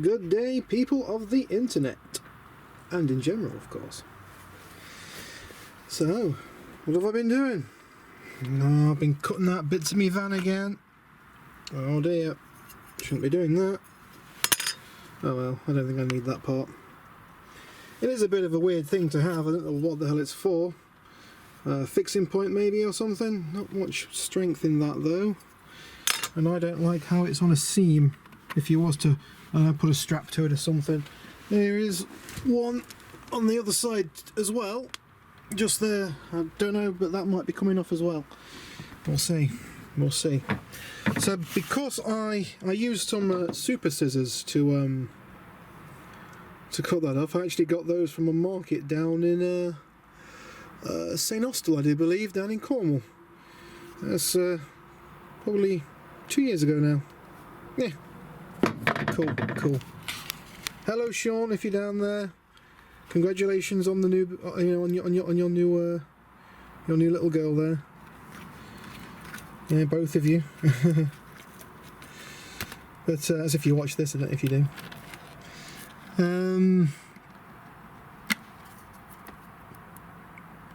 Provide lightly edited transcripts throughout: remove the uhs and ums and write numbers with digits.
Good day, people of the internet, and in general, of course. So, what have I been doing? Oh, I've been cutting out bits of my van again. Oh dear, shouldn't be doing that. Oh well, I don't think I need that part. It is a bit of a weird thing to have, I don't know what the hell it's for. Fixing point maybe or something, not much strength in that though. And I don't like how it's on a seam. If you was to put a strap to it or something. There is one on the other side as well, just there. I don't know, but that might be coming off as well. We'll see. We'll see. So because I used some super scissors to cut that off, I actually got those from a market down in St Austell, I do believe, down in Cornwall. That's probably 2 years ago now. Yeah. Cool, cool. Hello, Sean, if you're down there. Congratulations on the new, on your new little girl there. Yeah, both of you. But as if you watch this, I don't know if you do.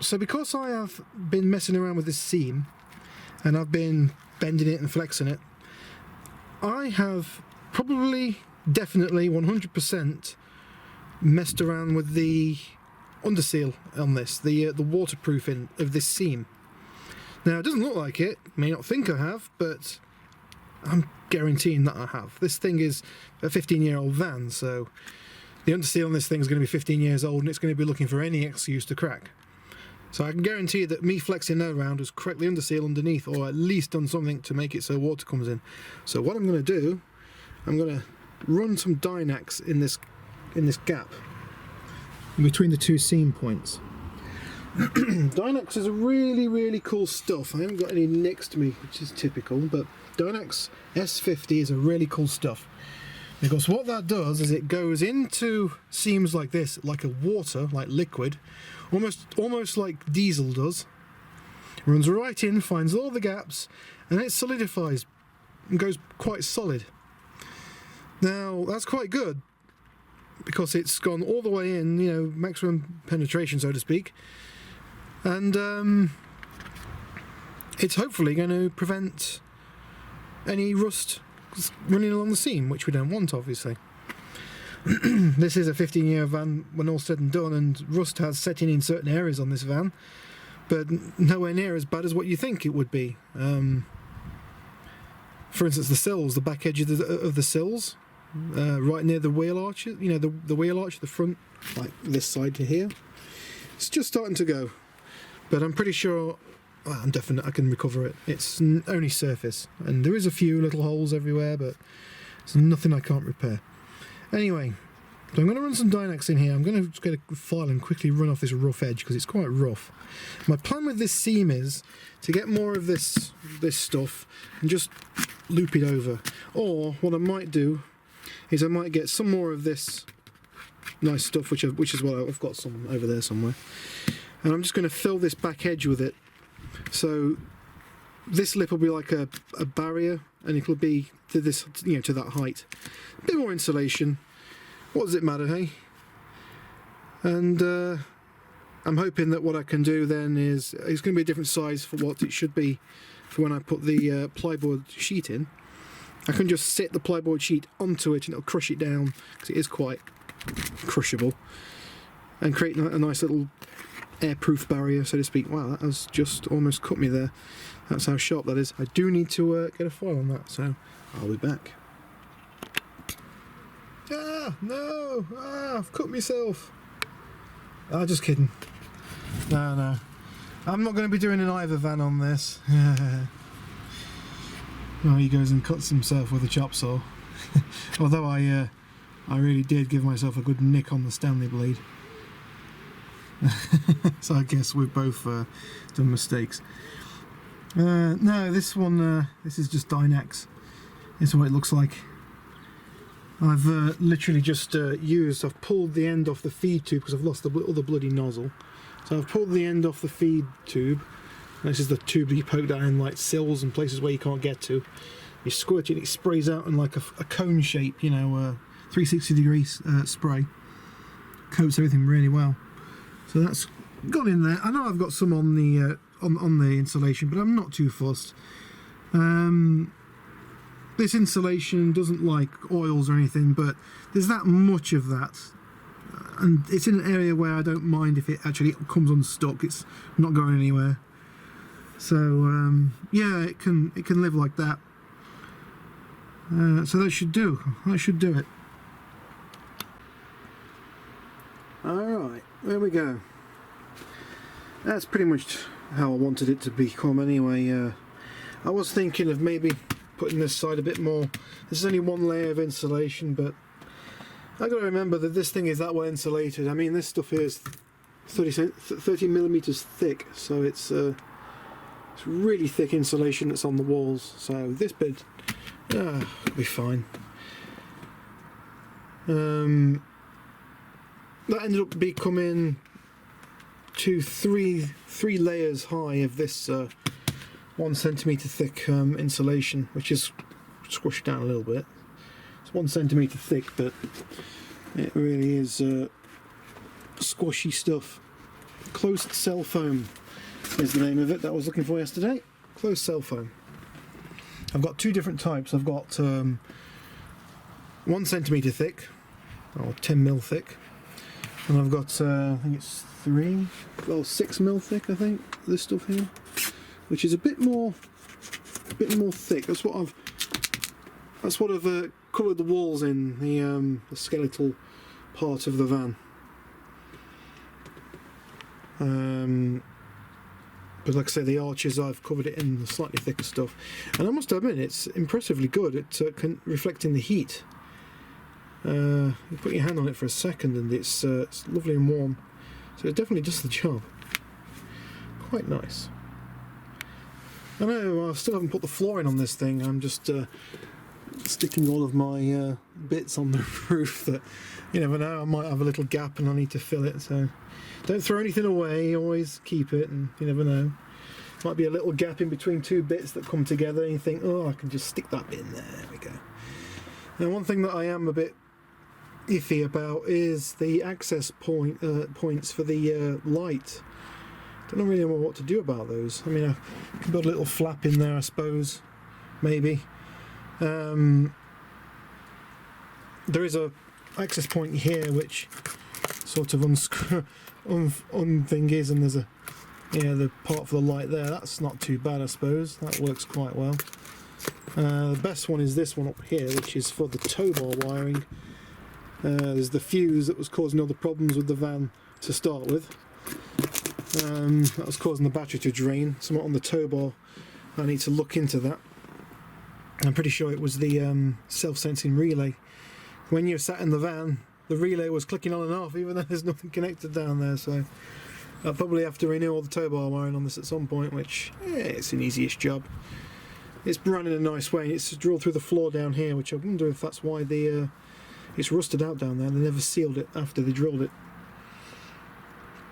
So because I have been messing around with this seam, and I've been bending it and flexing it, I have probably, definitely, 100% messed around with the underseal on this, the waterproofing of this seam. Now it doesn't look like it, may not think I have, but I'm guaranteeing that I have. This thing is a 15-year-old van, so the underseal on this thing is going to be 15 years old and it's going to be looking for any excuse to crack. So I can guarantee that me flexing that around has cracked the underseal underneath, or at least done something to make it so water comes in. So what I'm going to do, I'm going to run some Dynax in this gap in between the two seam points. Dynax is a really cool stuff. I haven't got any next to me, which is typical, but Dynax S50 is a really cool stuff, because what that does is it goes into seams like this, like a water, like liquid, almost like diesel does. Runs right in, finds all the gaps, and it solidifies and goes quite solid. Now that's quite good, because it's gone all the way in, you know, maximum penetration, so to speak, and it's hopefully going to prevent any rust running along the seam, which we don't want, obviously. This is a 15-year van when all said and done, and rust has set in certain areas on this van, but nowhere near as bad as what you think it would be. For instance, the sills, the back edge of the sills, right near the wheel arch, you know, the wheel arch, the front, like this side to here, it's just starting to go. But I'm pretty sure, well, I'm definite I can recover it. It's only surface, and there is a few little holes everywhere, but it's nothing I can't repair. Anyway, so I'm going to run some Dynax in here. I'm going to just get a file and quickly run off this rough edge, because it's quite rough. My plan with this seam is to get more of this stuff and just loop it over. Or what I might do is I might get some more of this nice stuff, which is what I've got some over there somewhere. And I'm just going to fill this back edge with it. So this lip will be like a barrier, and it'll be to this, you know, to that height. A bit more insulation. What does it matter, hey? And I'm hoping that what I can do then is, it's going to be a different size for what it should be for when I put the plyboard sheet in. I can just sit the plyboard sheet onto it and it'll crush it down, because it is quite crushable, and create a nice little airproof barrier, so to speak. Wow, that has just almost cut me there. That's how sharp that is. I do need to get a file on that, so I'll be back. Ah, no! Ah, I've cut myself. Ah, just kidding. No. I'm not going to be doing an either van on this. Oh, he goes and cuts himself with a chop saw. Although I really did give myself a good nick on the Stanley blade. So I guess we've both done mistakes. No, this one, this is just Dynax. This is what it looks like. I've literally just I've pulled the end off the feed tube because I've lost all the bloody nozzle. So I've pulled the end off the feed tube. This is the tube that you poke down in like sills and places where you can't get to. You squirt it, it sprays out in like a cone shape, you know, 360-degree spray. Coats everything really well. So that's gone in there. I know I've got some on the on the insulation, but I'm not too fussed. This insulation doesn't like oils or anything, but there's that much of that, and it's in an area where I don't mind if it actually comes unstuck. It's not going anywhere. So yeah, it can live like that. So that should do it. Alright, there we go. That's pretty much how I wanted it to become anyway. I was thinking of maybe putting this side a bit more. This is only one layer of insulation, but I got to remember that this thing is that well insulated. I mean, this stuff here is 30 millimeters thick, so it's really thick insulation that's on the walls. So this bit will be fine. That ended up becoming three layers high of this 1 centimeter thick insulation, which is squished down a little bit. It's 1 centimeter thick, but it really is squishy stuff. Closed cell foam is the name of it that I was looking for yesterday. Closed cell foam. I've got two different types. I've got 1 centimeter thick, or 10 mil thick, and I've got I think it's 6 mil thick. I think this stuff here, which is a bit more thick. That's what I've coloured the walls in, the skeletal part of the van. But like I say, the arches, I've covered it in the slightly thicker stuff, and I must admit it's impressively good at reflecting the heat. You put your hand on it for a second and it's lovely and warm, so it definitely does the job. Quite nice. I know I still haven't put the flooring on this thing. I'm just sticking all of my bits on the roof that, you never know, I might have a little gap and I need to fill it, so don't throw anything away, always keep it, and you never know. Might be a little gap in between two bits that come together and you think, oh, I can just stick that bit in there. There we go. Now, one thing that I am a bit iffy about is the access points for the light. Don't really know what to do about those. I mean, I can put a little flap in there, I suppose, maybe. There is a access point here which sort of unthingies, and there's a the part for the light there. That's not too bad, I suppose. That works quite well. The best one is this one up here, which is for the tow bar wiring. There's the fuse that was causing all the problems with the van to start with. That was causing the battery to drain. Somewhat on the tow bar, I need to look into that. I'm pretty sure it was the self-sensing relay. When you're sat in the van, the relay was clicking on and off even though there's nothing connected down there, so I'll probably have to renew all the tow bar wiring on this at some point, which, it's an easy-ish job. It's run in a nice way. It's drilled through the floor down here, which I wonder if that's why it's rusted out down there. They never sealed it after they drilled it.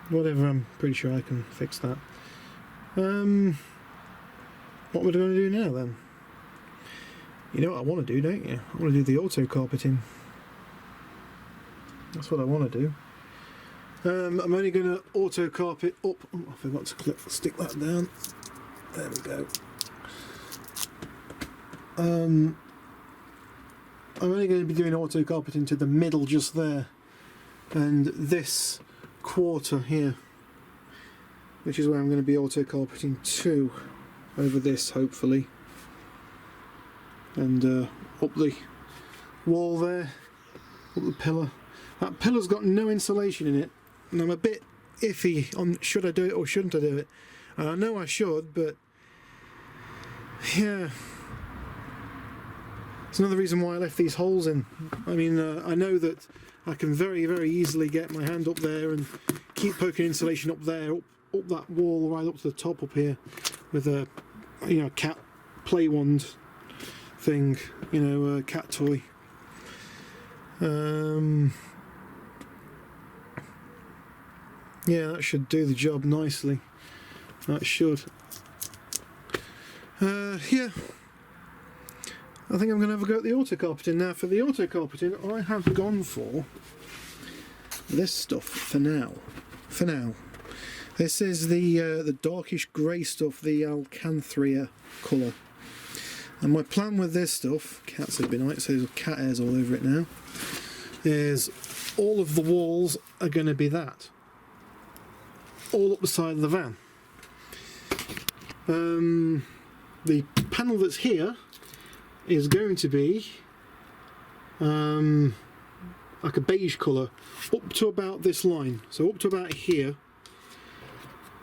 Whatever, I'm pretty sure I can fix that. What we're going to do now then? You know what I want to do, don't you? I want to do the auto carpeting. That's what I want to do. I'm only going to auto carpet up. Oh, I forgot to stick that down. There we go. I'm only going to be doing auto carpeting to the middle just there, and this quarter here, which is where I'm going to be auto carpeting to, over this hopefully, and up the wall there, up the pillar. That pillar's got no insulation in it, and I'm a bit iffy on should I do it or shouldn't I do it. And I know I should, but yeah, it's another reason why I left these holes in. I mean, I know that I can very, very easily get my hand up there and keep poking insulation up there, up that wall, right up to the top up here, with a cat play wand thing, a cat toy. Yeah, that should do the job nicely. That should. Yeah. I think I'm going to have a go at the auto carpeting. Now for the auto carpeting I have gone for this stuff for now. This is the darkish grey stuff, the Alcanthria colour. And my plan with this stuff, cats have been out, so there's cat hairs all over it now, is all of the walls are going to be that. All up the side of the van. The panel that's here is going to be like a beige colour up to about this line. So up to about here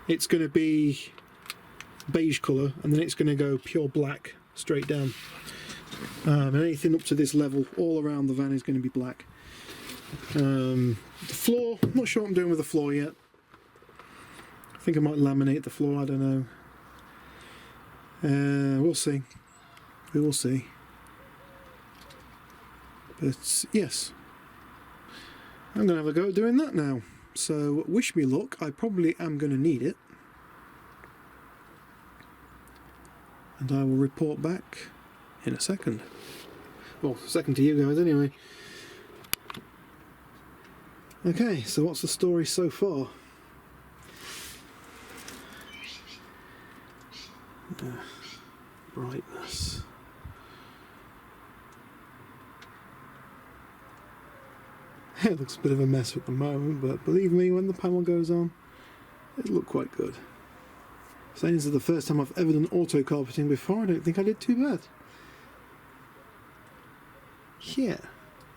it's going to be beige colour, and then it's going to go pure black straight down. And anything up to this level all around the van is going to be black. The floor, I'm not sure what I'm doing with the floor yet. I think I might laminate the floor, I don't know. We'll see. We will see. But yes, I'm going to have a go at doing that now. So wish me luck. I probably am going to need it. And I will report back in a second. Well, a second to you guys anyway. Okay, so what's the story so far? Brightness. It looks a bit of a mess at the moment, but believe me, when the panel goes on, it'll look quite good. Saying this is the first time I've ever done auto carpeting before, I don't think I did too bad. Yeah,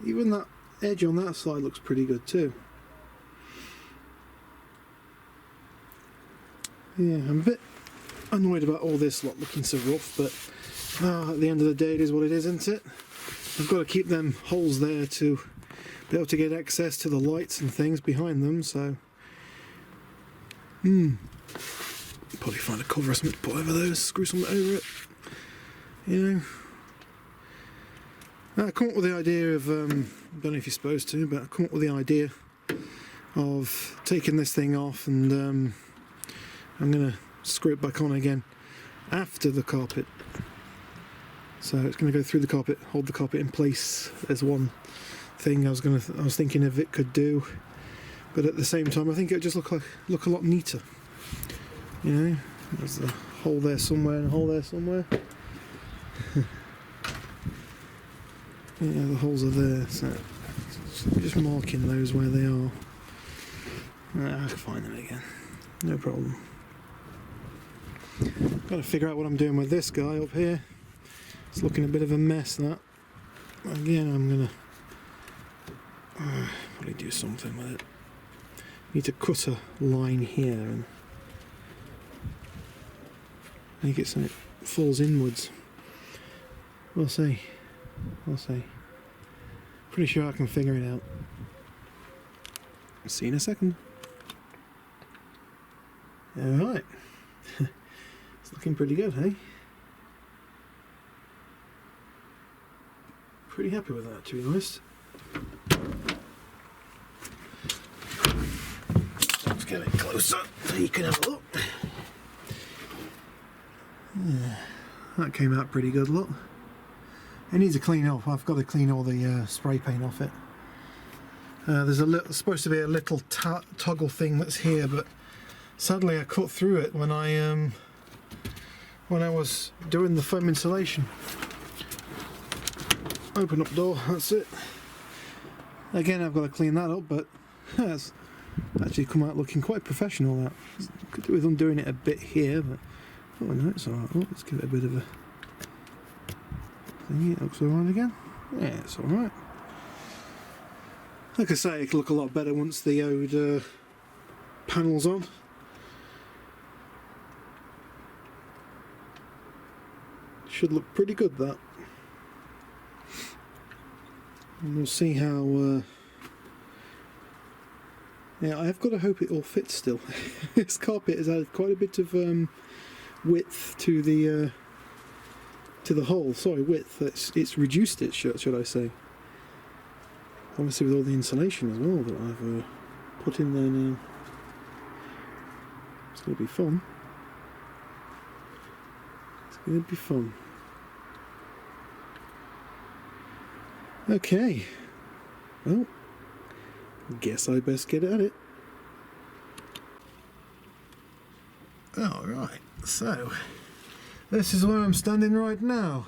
even that edge on that side looks pretty good too. Yeah, I'm a bit annoyed about all this lot looking so rough, but at the end of the day it is what it is, isn't it? I've got to keep them holes there to be able to get access to the lights and things behind them, so probably find a cover or something to put over those, screw something over it, you know. I come up with the idea of, I don't know if you're supposed to, but I come up with the idea of taking this thing off, and I'm going to screw it back on again after the carpet. So it's going to go through the carpet, hold the carpet in place. There's one thing I was thinking of it could do, but at the same time I think it would just look a lot neater. You know, there's a hole there somewhere and a hole there somewhere. Yeah, the holes are there, so just marking those where they are. I can find them again, no problem. Got to figure out what I'm doing with this guy up here. It's looking a bit of a mess, that. Again, I'm gonna probably do something with it. Need to cut a line here and make it so it falls inwards. We'll see. We'll see. Pretty sure I can figure it out. See you in a second. Alright. It's looking pretty good, hey? Pretty happy with that, to be honest. Let's get it closer so you can have a look. Yeah, that came out pretty good, look. It needs to clean off. I've got to clean all the spray paint off it. There's supposed to be a little toggle thing that's here, but sadly I cut through it when I was doing the foam insulation. Open up door, that's it. Again, I've got to clean that up, but that's actually come out looking quite professional. That could do with undoing it a bit here, but oh no, it's alright. Oh, let's give it a bit of a thingy. It looks alright again. Yeah, it's alright. Like I say, it'll look a lot better once the old panel's on. Should look pretty good, that. And we'll see how. Yeah, I've got to hope it all fits still. This carpet has added quite a bit of width to the hole. Sorry, width. It's reduced it, should I say? Obviously, with all the insulation as well that I've put in there now. It's going to be fun. It's going to be fun. Okay, well, guess I best get at it. Alright, so this is where I'm standing right now.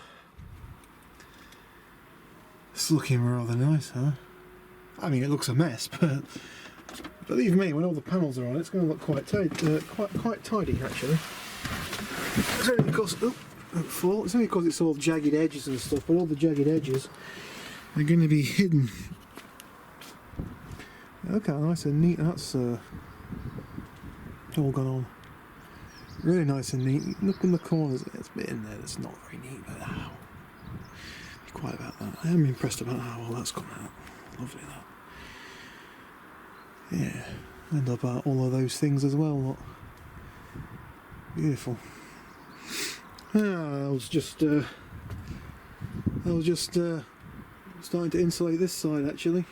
It's looking rather nice, huh? I mean, it looks a mess, but believe me, when all the panels are on, it's going to look quite tidy, actually. It's only because it's only because it's all jagged edges and stuff, but all the jagged edges are going to be hidden. Look how nice and neat that's all gone on. Really nice and neat. Look in the corners, there's a bit in there that's not very neat, but ow. Be quiet about that. I am impressed about how well that's come out. Lovely that. Yeah, and about all of those things as well. Look. Beautiful. I was just starting to insulate this side actually,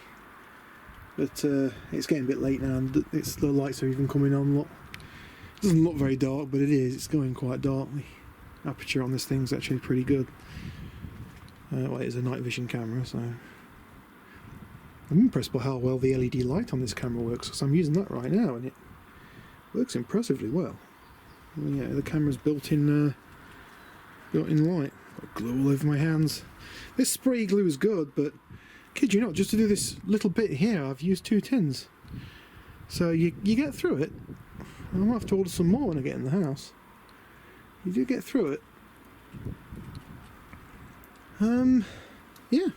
but it's getting a bit late now, and the lights are even coming on. Look. Doesn't look very dark, but it is. It's going quite dark. The aperture on this thing's actually pretty good. Well, it is a night vision camera, so I'm impressed by how well the LED light on this camera works, because I'm using that right now, and it works impressively well. Yeah, the camera's built-in light. Got glue all over my hands. This spray glue is good, but kid you not, just to do this little bit here, I've used 2 tins. So you get through it. I might have to order some more when I get in the house. You do get through it. Yeah.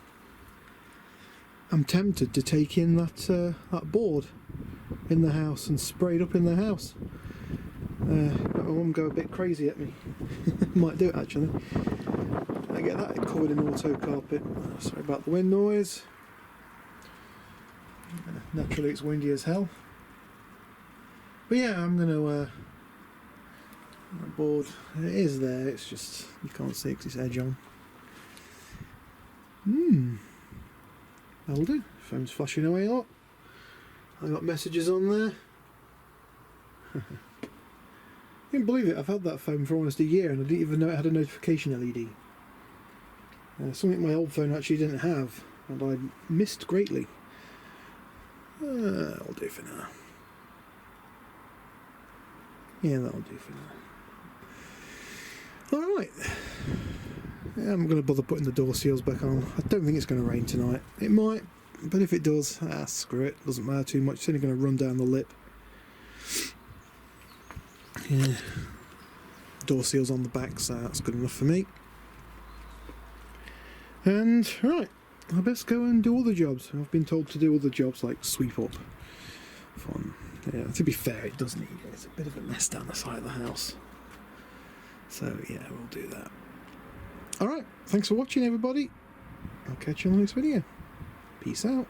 I'm tempted to take in that board in the house and spray it up in the house. But my mum go a bit crazy at me. Might do it actually. I get that covered in auto carpet. Sorry about the wind noise. Naturally it's windy as hell. But yeah, I'm going to that board, it is there, it's just you can't see because it's edge on. That'll do. Phone's flashing away a lot. I got messages on there. I can't believe it, I've had that phone for almost a year and I didn't even know it had a notification LED. Something my old phone actually didn't have, and I missed greatly. That'll do for now. Yeah, that'll do for now. Alright. Yeah, I'm going to bother putting the door seals back on. I don't think it's going to rain tonight. It might, but if it does, screw it. Doesn't matter too much. It's only going to run down the lip. Yeah. Door seals on the back, so that's good enough for me. And, right, I best go and do all the jobs. I've been told to do all the jobs, like sweep up. Fun. Yeah, to be fair, it does need it. It's a bit of a mess down the side of the house. So, yeah, we'll do that. Alright, thanks for watching, everybody. I'll catch you on the next video. Peace out.